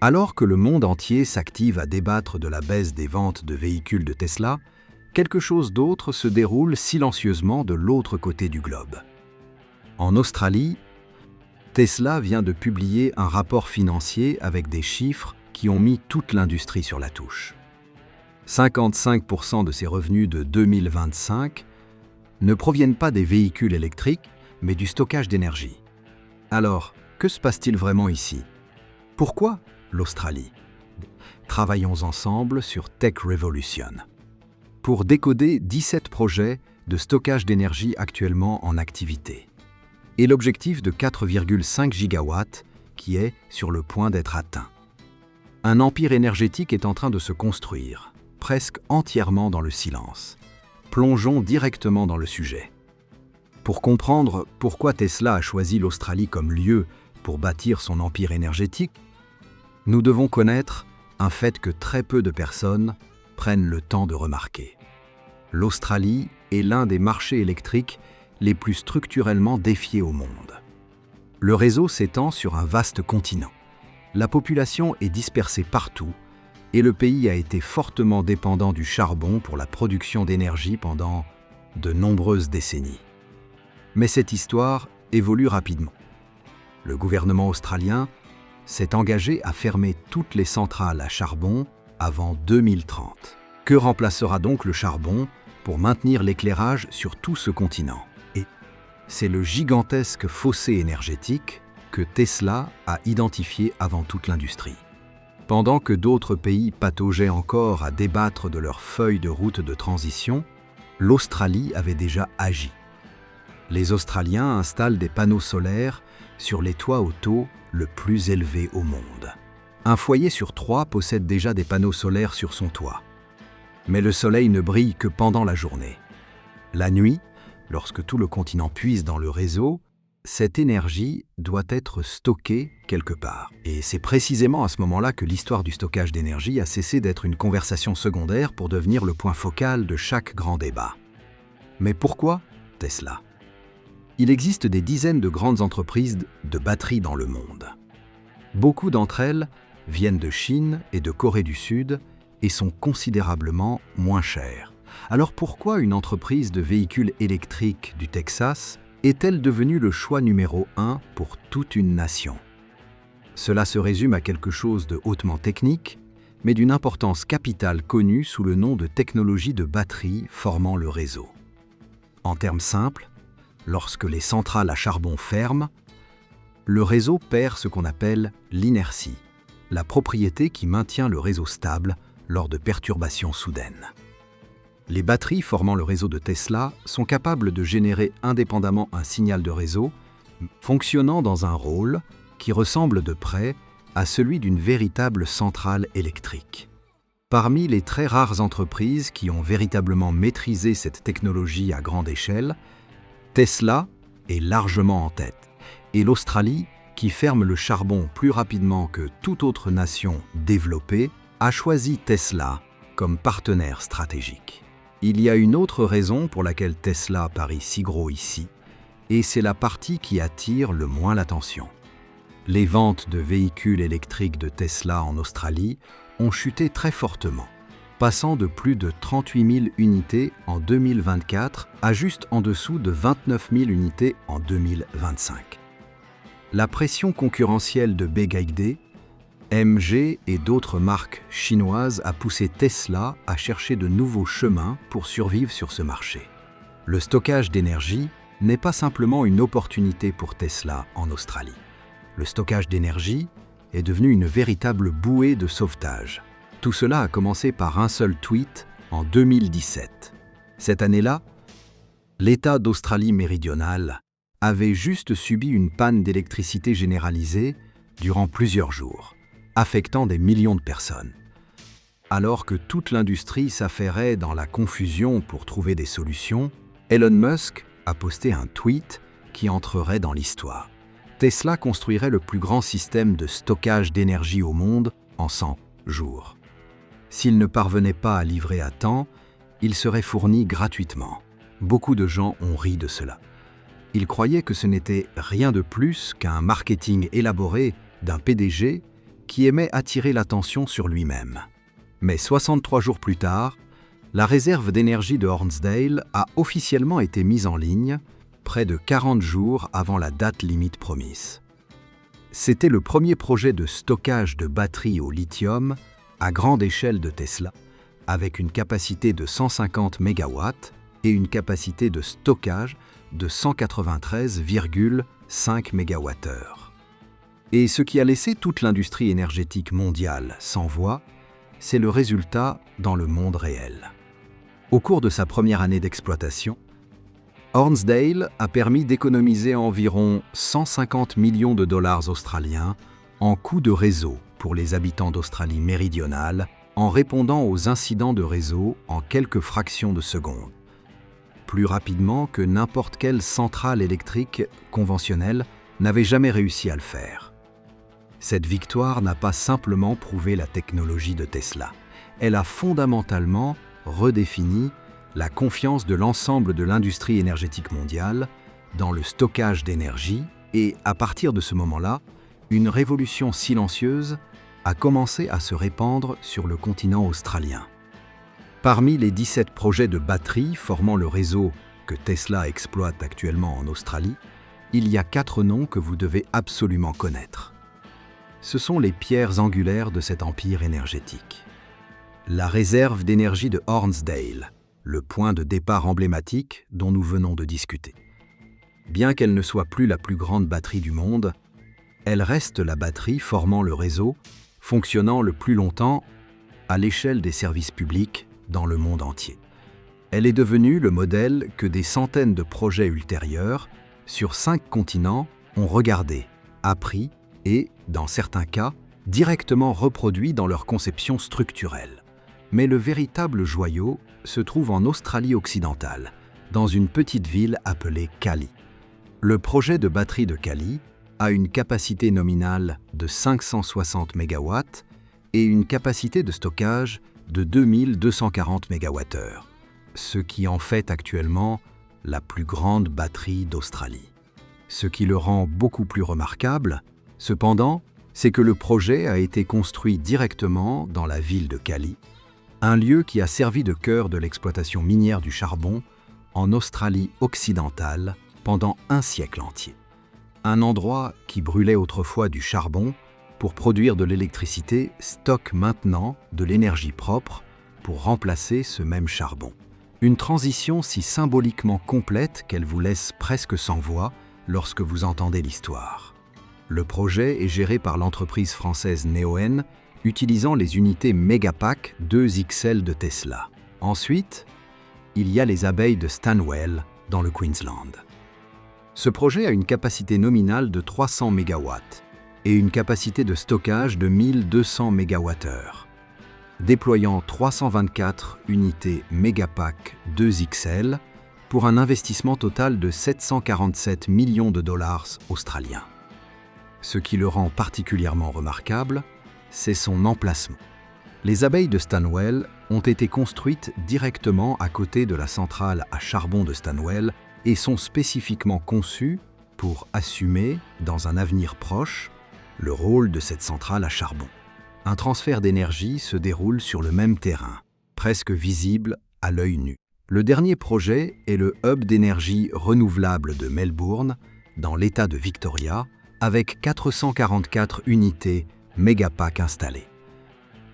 Alors que le monde entier s'active à débattre de la baisse des ventes de véhicules de Tesla, quelque chose d'autre se déroule silencieusement de l'autre côté du globe. En Australie, Tesla vient de publier un rapport financier avec des chiffres qui ont mis toute l'industrie sur la touche. 55% de ses revenus de 2025 ne proviennent pas des véhicules électriques, mais du stockage d'énergie. Alors, que se passe-t-il vraiment ici? Pourquoi l'Australie? Travaillons ensemble sur Tech Revolution pour décoder 17 projets de stockage d'énergie actuellement en activité et l'objectif de 4,5 gigawatts qui est sur le point d'être atteint. Un empire énergétique est en train de se construire, presque entièrement dans le silence. Plongeons directement dans le sujet. Pour comprendre pourquoi Tesla a choisi l'Australie comme lieu pour bâtir son empire énergétique, nous devons connaître un fait que très peu de personnes prennent le temps de remarquer. L'Australie est l'un des marchés électriques les plus structurellement défiés au monde. Le réseau s'étend sur un vaste continent. La population est dispersée partout et le pays a été fortement dépendant du charbon pour la production d'énergie pendant de nombreuses décennies. Mais cette histoire évolue rapidement. Le gouvernement australien s'est engagé à fermer toutes les centrales à charbon avant 2030. Que remplacera donc le charbon pour maintenir l'éclairage sur tout ce continent? Et c'est le gigantesque fossé énergétique que Tesla a identifié avant toute l'industrie. Pendant que d'autres pays pataugeaient encore à débattre de leur feuille de route de transition, l'Australie avait déjà agi. Les Australiens installent des panneaux solaires sur les toits au taux le plus élevé au monde. Un foyer sur 3 possède déjà des panneaux solaires sur son toit. Mais le soleil ne brille que pendant la journée. La nuit, lorsque tout le continent puise dans le réseau, cette énergie doit être stockée quelque part. Et c'est précisément à ce moment-là que l'histoire du stockage d'énergie a cessé d'être une conversation secondaire pour devenir le point focal de chaque grand débat. Mais pourquoi Tesla? Il existe des dizaines de grandes entreprises de batteries dans le monde. Beaucoup d'entre elles viennent de Chine et de Corée du Sud et sont considérablement moins chères. Alors pourquoi une entreprise de véhicules électriques du Texas est-elle devenue le choix numéro 1 pour toute une nation? Cela se résume à quelque chose de hautement technique, mais d'une importance capitale connue sous le nom de technologie de batterie formant le réseau. En termes simples, lorsque les centrales à charbon ferment, le réseau perd ce qu'on appelle l'inertie, la propriété qui maintient le réseau stable lors de perturbations soudaines. Les batteries formant le réseau de Tesla sont capables de générer indépendamment un signal de réseau, fonctionnant dans un rôle qui ressemble de près à celui d'une véritable centrale électrique. Parmi les très rares entreprises qui ont véritablement maîtrisé cette technologie à grande échelle, Tesla est largement en tête, et l'Australie, qui ferme le charbon plus rapidement que toute autre nation développée, a choisi Tesla comme partenaire stratégique. Il y a une autre raison pour laquelle Tesla paraît si gros ici, et c'est la partie qui attire le moins l'attention. Les ventes de véhicules électriques de Tesla en Australie ont chuté très fortement, passant de plus de 38 000 unités en 2024 à juste en dessous de 29 000 unités en 2025. La pression concurrentielle de BYD, MG et d'autres marques chinoises a poussé Tesla à chercher de nouveaux chemins pour survivre sur ce marché. Le stockage d'énergie n'est pas simplement une opportunité pour Tesla en Australie. Le stockage d'énergie est devenu une véritable bouée de sauvetage. Tout cela a commencé par un seul tweet en 2017. Cette année-là, l'État d'Australie méridionale avait juste subi une panne d'électricité généralisée durant plusieurs jours, affectant des millions de personnes. Alors que toute l'industrie s'affairait dans la confusion pour trouver des solutions, Elon Musk a posté un tweet qui entrerait dans l'histoire. Tesla construirait le plus grand système de stockage d'énergie au monde en 100 jours. S'il ne parvenait pas à livrer à temps, il serait fourni gratuitement. Beaucoup de gens ont ri de cela. Ils croyaient que ce n'était rien de plus qu'un marketing élaboré d'un PDG qui aimait attirer l'attention sur lui-même. Mais 63 jours plus tard, la réserve d'énergie de Hornsdale a officiellement été mise en ligne, près de 40 jours avant la date limite promise. C'était le premier projet de stockage de batteries au lithium à grande échelle de Tesla, avec une capacité de 150 MW et une capacité de stockage de 193,5 MWh. Et ce qui a laissé toute l'industrie énergétique mondiale sans voix, c'est le résultat dans le monde réel. Au cours de sa première année d'exploitation, Hornsdale a permis d'économiser environ 150 millions de dollars australiens en coûts de réseau pour les habitants d'Australie méridionale en répondant aux incidents de réseau en quelques fractions de seconde, plus rapidement que n'importe quelle centrale électrique conventionnelle n'avait jamais réussi à le faire. Cette victoire n'a pas simplement prouvé la technologie de Tesla, elle a fondamentalement redéfini la confiance de l'ensemble de l'industrie énergétique mondiale dans le stockage d'énergie et, à partir de ce moment-là, une révolution silencieuse a commencé à se répandre sur le continent australien. Parmi les 17 projets de batteries formant le réseau que Tesla exploite actuellement en Australie, il y a 4 noms que vous devez absolument connaître. Ce sont les pierres angulaires de cet empire énergétique. La réserve d'énergie de Hornsdale, le point de départ emblématique dont nous venons de discuter. Bien qu'elle ne soit plus la plus grande batterie du monde, elle reste la batterie formant le réseau, fonctionnant le plus longtemps à l'échelle des services publics dans le monde entier. Elle est devenue le modèle que des centaines de projets ultérieurs, sur 5 continents, ont regardé, appris et, dans certains cas, directement reproduit dans leur conception structurelle. Mais le véritable joyau se trouve en Australie occidentale, dans une petite ville appelée Cali. Le projet de batterie de Cali a une capacité nominale de 560 MW et une capacité de stockage de 2240 MWh, ce qui en fait actuellement la plus grande batterie d'Australie. Ce qui le rend beaucoup plus remarquable, cependant, c'est que le projet a été construit directement dans la ville de Cali, un lieu qui a servi de cœur de l'exploitation minière du charbon en Australie occidentale pendant un siècle entier. Un endroit qui brûlait autrefois du charbon pour produire de l'électricité stocke maintenant de l'énergie propre pour remplacer ce même charbon. Une transition si symboliquement complète qu'elle vous laisse presque sans voix lorsque vous entendez l'histoire. Le projet est géré par l'entreprise française Neoen, utilisant les unités Megapack 2XL de Tesla. Ensuite, il y a les abeilles de Stanwell dans le Queensland. Ce projet a une capacité nominale de 300 MW et une capacité de stockage de 1200 MWh, déployant 324 unités Megapack 2XL pour un investissement total de 747 millions de dollars australiens. Ce qui le rend particulièrement remarquable, c'est son emplacement. Les abeilles de Stanwell ont été construites directement à côté de la centrale à charbon de Stanwell et sont spécifiquement conçues pour assumer, dans un avenir proche, le rôle de cette centrale à charbon. Un transfert d'énergie se déroule sur le même terrain, presque visible à l'œil nu. Le dernier projet est le hub d'énergie renouvelable de Melbourne, dans l'État de Victoria, avec 444 unités Megapack installées.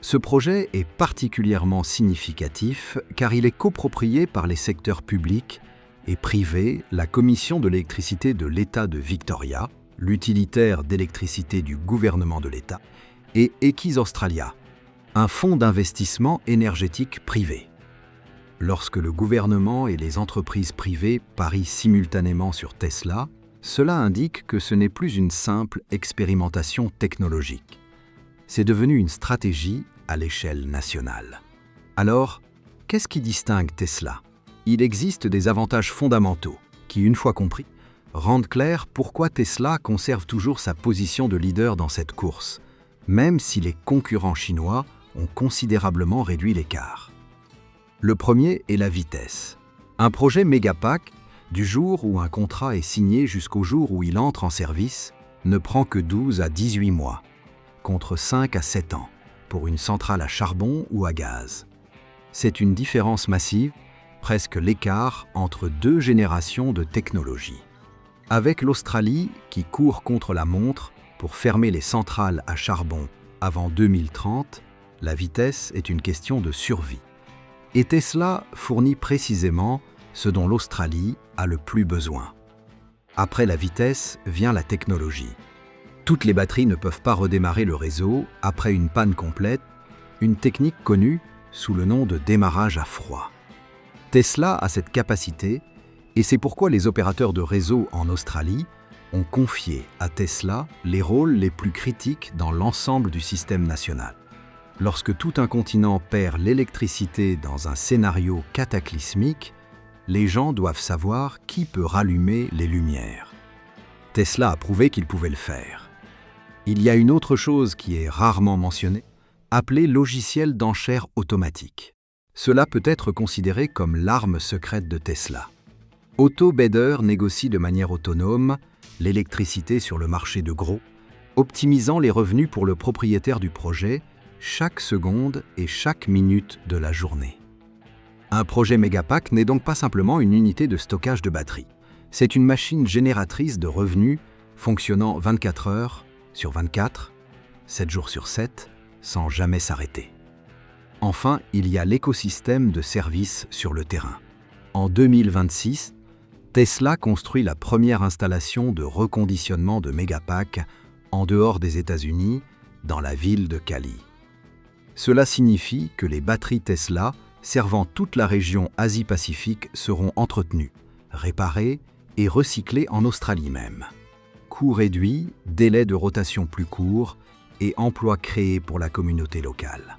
Ce projet est particulièrement significatif car il est coproprié par les secteurs publics et privés, la Commission de l'électricité de l'État de Victoria, l'utilitaire d'électricité du gouvernement de l'État, et Equis Australia, un fonds d'investissement énergétique privé. Lorsque le gouvernement et les entreprises privées parient simultanément sur Tesla, cela indique que ce n'est plus une simple expérimentation technologique. C'est devenu une stratégie à l'échelle nationale. Alors, qu'est-ce qui distingue Tesla ? Il existe des avantages fondamentaux qui, une fois compris, rendent clair pourquoi Tesla conserve toujours sa position de leader dans cette course, même si les concurrents chinois ont considérablement réduit l'écart. Le premier est la vitesse. Un projet Megapack, du jour où un contrat est signé jusqu'au jour où il entre en service, ne prend que 12 à 18 mois. contre 5 à 7 ans pour une centrale à charbon ou à gaz. C'est une différence massive, presque l'écart entre deux générations de technologie. Avec l'Australie qui court contre la montre pour fermer les centrales à charbon avant 2030, la vitesse est une question de survie. Et Tesla fournit précisément ce dont l'Australie a le plus besoin. Après la vitesse vient la technologie. Toutes les batteries ne peuvent pas redémarrer le réseau après une panne complète, une technique connue sous le nom de démarrage à froid. Tesla a cette capacité et c'est pourquoi les opérateurs de réseau en Australie ont confié à Tesla les rôles les plus critiques dans l'ensemble du système national. Lorsque tout un continent perd l'électricité dans un scénario cataclysmique, les gens doivent savoir qui peut rallumer les lumières. Tesla a prouvé qu'il pouvait le faire. Il y a une autre chose qui est rarement mentionnée, appelée logiciel d'enchère automatique. Cela peut être considéré comme l'arme secrète de Tesla. Otto Beder négocie de manière autonome l'électricité sur le marché de gros, optimisant les revenus pour le propriétaire du projet chaque seconde et chaque minute de la journée. Un projet Megapack n'est donc pas simplement une unité de stockage de batterie. C'est une machine génératrice de revenus fonctionnant 24 heures sur 24, 7 jours sur 7, sans jamais s'arrêter. Enfin, il y a l'écosystème de services sur le terrain. En 2026, Tesla construit la première installation de reconditionnement de Megapack en dehors des États-Unis, dans la ville de Cali. Cela signifie que les batteries Tesla servant toute la région Asie-Pacifique seront entretenues, réparées et recyclées en Australie même. Coût réduit, délai de rotation plus court et emplois créés pour la communauté locale.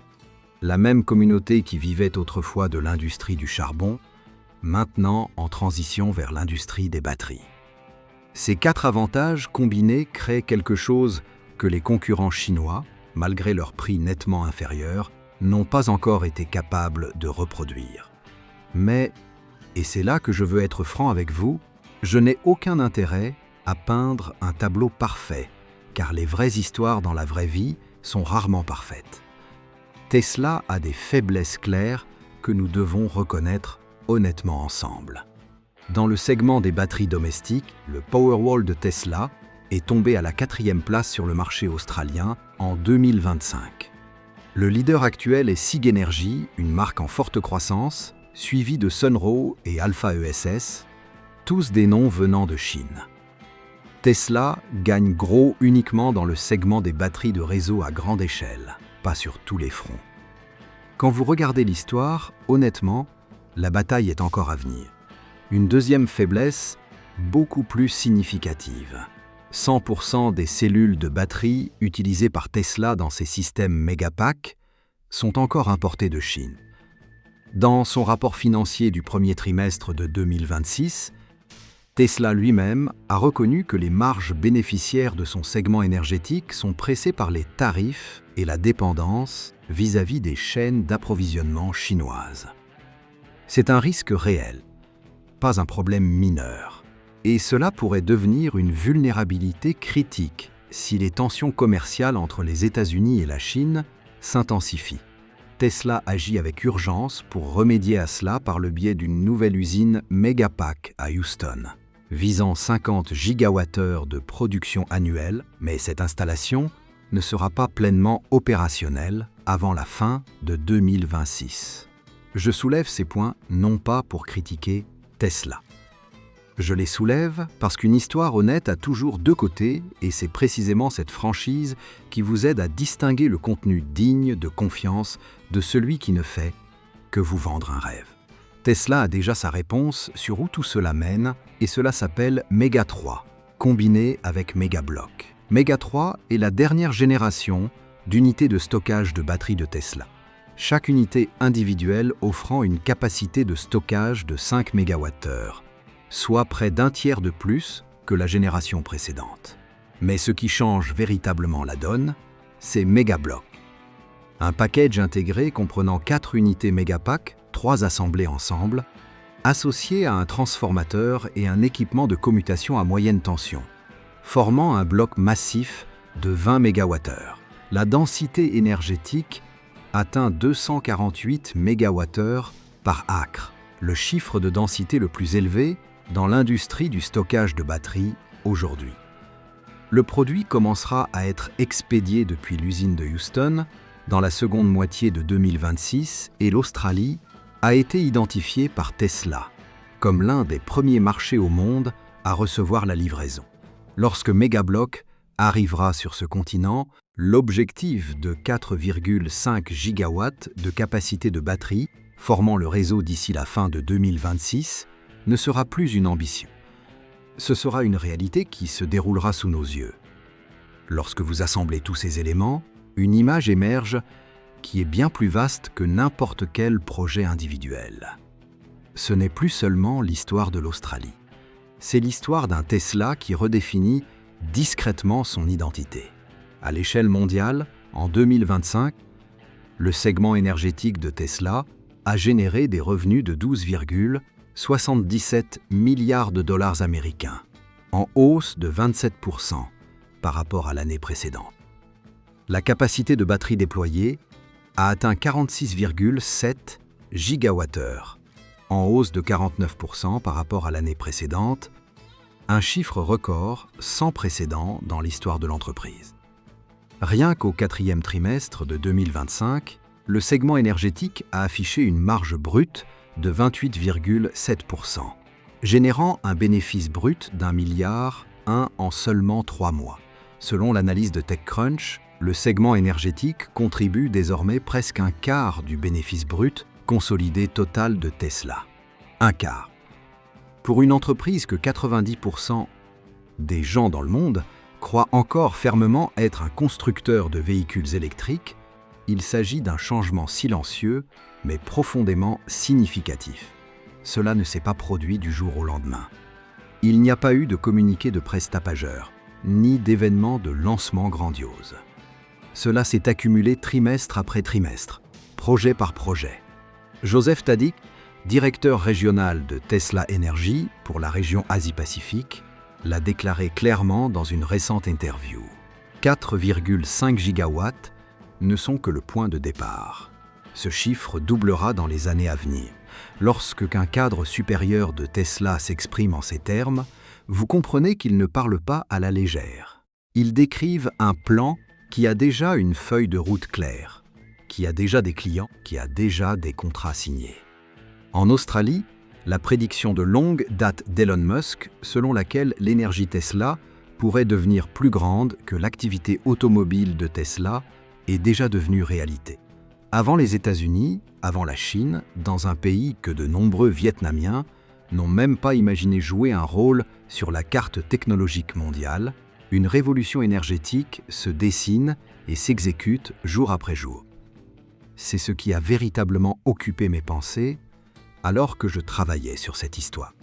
La même communauté qui vivait autrefois de l'industrie du charbon, maintenant en transition vers l'industrie des batteries. Ces 4 avantages combinés créent quelque chose que les concurrents chinois, malgré leur prix nettement inférieur, n'ont pas encore été capables de reproduire. Mais, et c'est là que je veux être franc avec vous, je n'ai aucun intérêt à peindre un tableau parfait, car les vraies histoires dans la vraie vie sont rarement parfaites. Tesla a des faiblesses claires que nous devons reconnaître honnêtement ensemble. Dans le segment des batteries domestiques, le Powerwall de Tesla est tombé à la 4e place sur le marché australien en 2025. Le leader actuel est SIG Energy, une marque en forte croissance, suivie de Sunrow et Alpha ESS, tous des noms venant de Chine. Tesla gagne gros uniquement dans le segment des batteries de réseau à grande échelle, pas sur tous les fronts. Quand vous regardez l'histoire, honnêtement, la bataille est encore à venir. Une deuxième faiblesse, beaucoup plus significative. 100% des cellules de batterie utilisées par Tesla dans ses systèmes Megapack sont encore importées de Chine. Dans son rapport financier du premier trimestre de 2026, Tesla lui-même a reconnu que les marges bénéficiaires de son segment énergétique sont pressées par les tarifs et la dépendance vis-à-vis des chaînes d'approvisionnement chinoises. C'est un risque réel, pas un problème mineur. Et cela pourrait devenir une vulnérabilité critique si les tensions commerciales entre les États-Unis et la Chine s'intensifient. Tesla agit avec urgence pour remédier à cela par le biais d'une nouvelle usine Megapack à Houston, visant 50 gigawattheures de production annuelle, mais cette installation ne sera pas pleinement opérationnelle avant la fin de 2026. Je soulève ces points non pas pour critiquer Tesla. Je les soulève parce qu'une histoire honnête a toujours deux côtés et c'est précisément cette franchise qui vous aide à distinguer le contenu digne de confiance de celui qui ne fait que vous vendre un rêve. Tesla a déjà sa réponse sur où tout cela mène et cela s'appelle Mega 3, combiné avec Mega Block. Mega 3 est la dernière génération d'unités de stockage de batteries de Tesla. Chaque unité individuelle offrant une capacité de stockage de 5 MWh, soit près d'un tiers de plus que la génération précédente. Mais ce qui change véritablement la donne, c'est Megablock. Un package intégré comprenant 4 unités Megapack, 3 assemblées ensemble, associées à un transformateur et un équipement de commutation à moyenne tension, formant un bloc massif de 20 MWh. la densité énergétique atteint 248 MWh par acre, le chiffre de densité le plus élevé dans l'industrie du stockage de batteries aujourd'hui. Le produit commencera à être expédié depuis l'usine de Houston dans la seconde moitié de 2026 et l'Australie a été identifiée par Tesla comme l'un des premiers marchés au monde à recevoir la livraison. Lorsque Megablock arrivera sur ce continent, l'objectif de 4,5 gigawatts de capacité de batterie formant le réseau d'ici la fin de 2026 ne sera plus une ambition. Ce sera une réalité qui se déroulera sous nos yeux. Lorsque vous assemblez tous ces éléments, une image émerge qui est bien plus vaste que n'importe quel projet individuel. Ce n'est plus seulement l'histoire de l'Australie. C'est l'histoire d'un Tesla qui redéfinit discrètement son identité. À l'échelle mondiale, en 2025, le segment énergétique de Tesla a généré des revenus de 12,77 milliards de dollars américains, en hausse de 27% par rapport à l'année précédente. La capacité de batterie déployée a atteint 46,7 gigawattheures, en hausse de 49% par rapport à l'année précédente, un chiffre record sans précédent dans l'histoire de l'entreprise. Rien qu'au quatrième trimestre de 2025, le segment énergétique a affiché une marge brute de 28,7%, générant un bénéfice brut d'1,1 milliard en seulement 3 mois. Selon l'analyse de TechCrunch, le segment énergétique contribue désormais presque un quart du bénéfice brut consolidé total de Tesla. Un quart. Pour une entreprise que 90% des gens dans le monde croient encore fermement être un constructeur de véhicules électriques, il s'agit d'un changement silencieux mais profondément significatif. Cela ne s'est pas produit du jour au lendemain. Il n'y a pas eu de communiqué de presse tapageur, ni d'événement de lancement grandiose. Cela s'est accumulé trimestre après trimestre, projet par projet. Joseph Tahdik, directeur régional de Tesla Energy pour la région Asie-Pacifique, l'a déclaré clairement dans une récente interview. 4,5 gigawatts ne sont que le point de départ. Ce chiffre doublera dans les années à venir. Lorsqu'un cadre supérieur de Tesla s'exprime en ces termes, vous comprenez qu'ils ne parlent pas à la légère. Ils décrivent un plan qui a déjà une feuille de route claire, qui a déjà des clients, qui a déjà des contrats signés. En Australie, la prédiction de longue date d'Elon Musk, selon laquelle l'énergie Tesla pourrait devenir plus grande que l'activité automobile de Tesla, est déjà devenue réalité. Avant les États-Unis, avant la Chine, dans un pays que de nombreux Vietnamiens n'ont même pas imaginé jouer un rôle sur la carte technologique mondiale, une révolution énergétique se dessine et s'exécute jour après jour. C'est ce qui a véritablement occupé mes pensées alors que je travaillais sur cette histoire.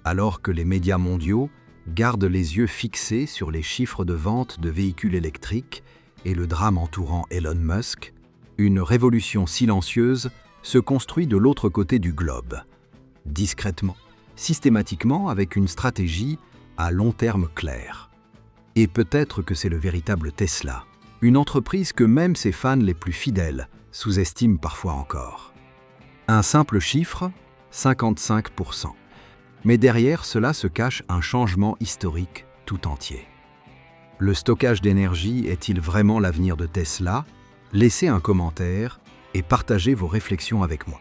Alors que les médias mondiaux gardent les yeux fixés sur les chiffres de vente de véhicules électriques et le drame entourant Elon Musk, une révolution silencieuse se construit de l'autre côté du globe, discrètement, systématiquement avec une stratégie à long terme claire. Et peut-être que c'est le véritable Tesla, une entreprise que même ses fans les plus fidèles sous-estiment parfois encore. Un simple chiffre, 55%. Mais derrière cela se cache un changement historique tout entier. Le stockage d'énergie est-il vraiment l'avenir de Tesla ? Laissez un commentaire et partagez vos réflexions avec moi.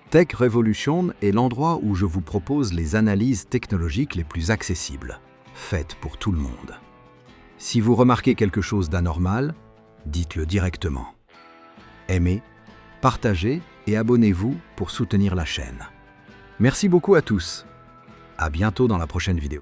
Tech Revolution est l'endroit où je vous propose les analyses technologiques les plus accessibles, faites pour tout le monde. Si vous remarquez quelque chose d'anormal, dites-le directement. Aimez, partagez et abonnez-vous pour soutenir la chaîne. Merci beaucoup à tous. À bientôt dans la prochaine vidéo.